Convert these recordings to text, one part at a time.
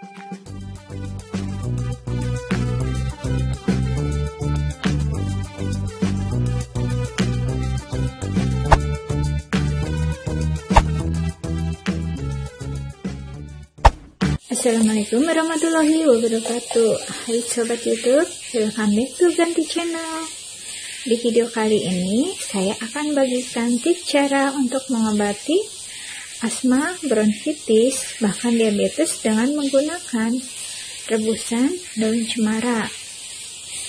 Assalamualaikum warahmatullahi wabarakatuh. Hai sobat YouTube, welcome back to Ganti Channel. Di video kali ini saya akan bagikan tips cara untuk mengobati asma, bronkitis, bahkan diabetes dengan menggunakan rebusan daun cemara.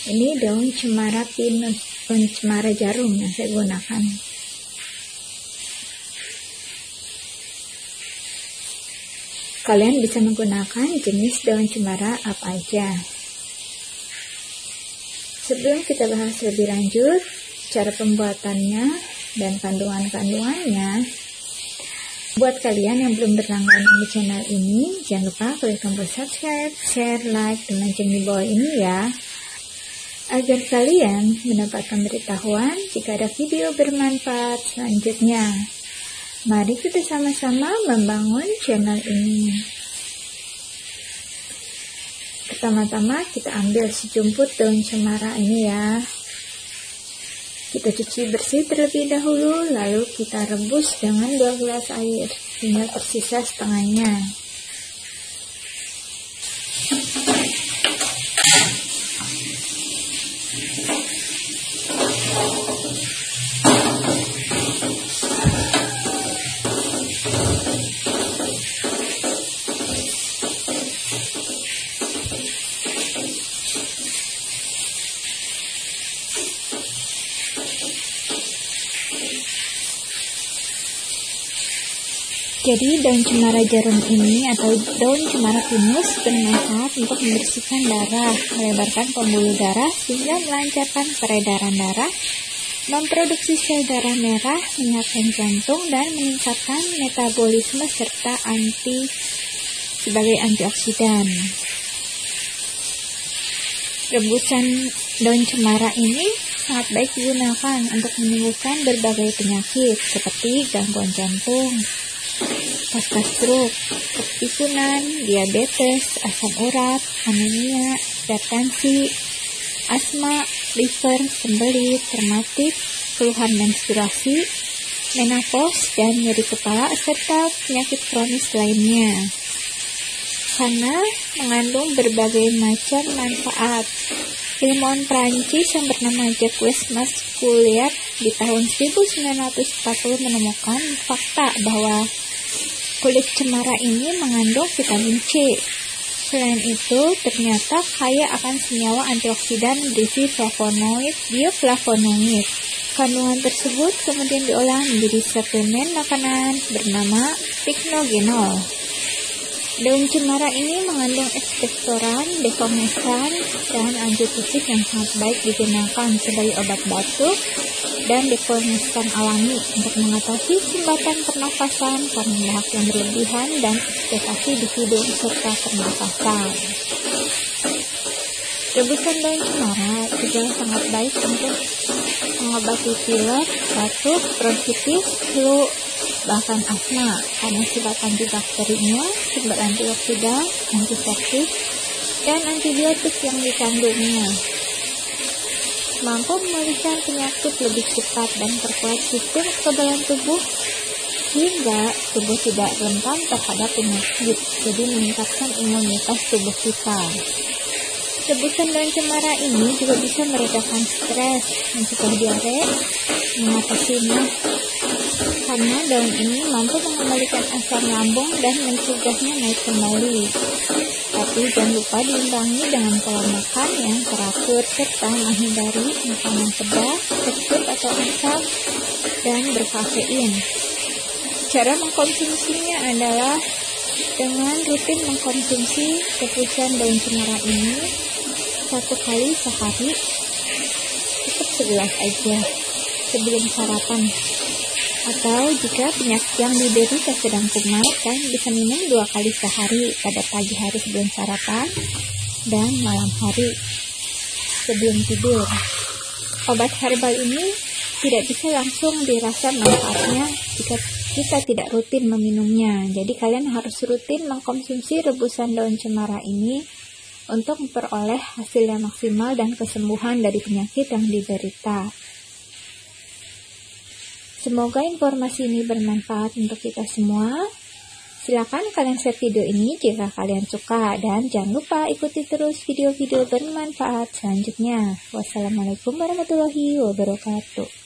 Ini daun cemara pinus, daun cemara jarum yang saya gunakan. Kalian bisa menggunakan jenis daun cemara apa aja. Sebelum kita bahas lebih lanjut cara pembuatannya dan kandungan-kandungannya, buat kalian yang belum berlangganan di channel ini, jangan lupa klik tombol subscribe, share, like, dan lonceng di bawah ini ya, agar kalian mendapatkan pemberitahuan jika ada video bermanfaat selanjutnya. Mari kita sama-sama membangun channel ini. Pertama-tama kita ambil sejumput daun cemara ini ya. Kita cuci bersih terlebih dahulu, lalu kita rebus dengan 2 gelas air hingga tersisa setengahnya. Jadi daun cemara jarum ini atau daun cemara pinus bermanfaat untuk membersihkan darah, melebarkan pembuluh darah sehingga melancarkan peredaran darah, memproduksi sel darah merah, menyehatkan jantung dan meningkatkan metabolisme serta sebagai antioksidan. Rebusan daun cemara ini sangat baik digunakan untuk menyembuhkan berbagai penyakit seperti gangguan jantung, pasca stroke, kepikunan, diabetes, asam urat, anemia, hipertensi, asma, liver, sembelit, rematik, keluhan menstruasi, menopause, dan nyeri kepala serta penyakit kronis lainnya. Karena mengandung berbagai macam manfaat. Ilmuwan Prancis yang bernama Jacques Masculier di tahun 1940 menemukan fakta bahwa kulit cemara ini mengandung vitamin C. Selain itu, ternyata kaya akan senyawa antioksidan berisi flavonoid, bioflavonoid. Kandungan tersebut kemudian diolah menjadi suplemen makanan bernama Pycnogenol. Daun cemara ini mengandung ekspektoran, dekongesan, dan antitusik yang sangat baik digunakan sebagai obat batuk dan dekongesan alami untuk mengatasi sumbatan pernafasan karena dahak yang berlebihan dan ekspektasi di hidung serta pernafasan. Rebusan daun cemara juga sangat baik untuk mengobati pilek, batuk, bronkitis, flu, bahkan asma karena sifat antibakterinya, sumber antioksidan, antiseptik, dan antibiotik yang dikandungnya. Mampu memulihkan penyakit lebih cepat dan perkuat sistem kekebalan tubuh hingga tubuh tidak rentan terhadap penyakit, jadi meningkatkan imunitas tubuh kita. Rebusan daun cemara ini juga bisa meredakan stres, mencegah diare, mengatasi mah, karena daun ini mampu mengembalikan asam lambung dan mencegahnya naik kembali. Tapi jangan lupa diimbangi dengan pola makan yang teratur serta menghindari makanan pedas, kecut atau asam, dan berkafein. Cara mengkonsumsinya adalah dengan rutin mengkonsumsi rebusan daun cemara ini 1 kali sehari, cukup segelas aja sebelum sarapan. Atau jika penyakit yang diderita sedang kumat, kan bisa minum 2 kali sehari pada pagi hari sebelum sarapan dan malam hari sebelum tidur. Obat herbal ini tidak bisa langsung dirasa manfaatnya jika kita tidak rutin meminumnya. Jadi kalian harus rutin mengkonsumsi rebusan daun cemara ini untuk memperoleh hasil yang maksimal dan kesembuhan dari penyakit yang diderita. Semoga informasi ini bermanfaat untuk kita semua. Silakan kalian share video ini jika kalian suka, dan jangan lupa ikuti terus video-video bermanfaat selanjutnya. Wassalamualaikum warahmatullahi wabarakatuh.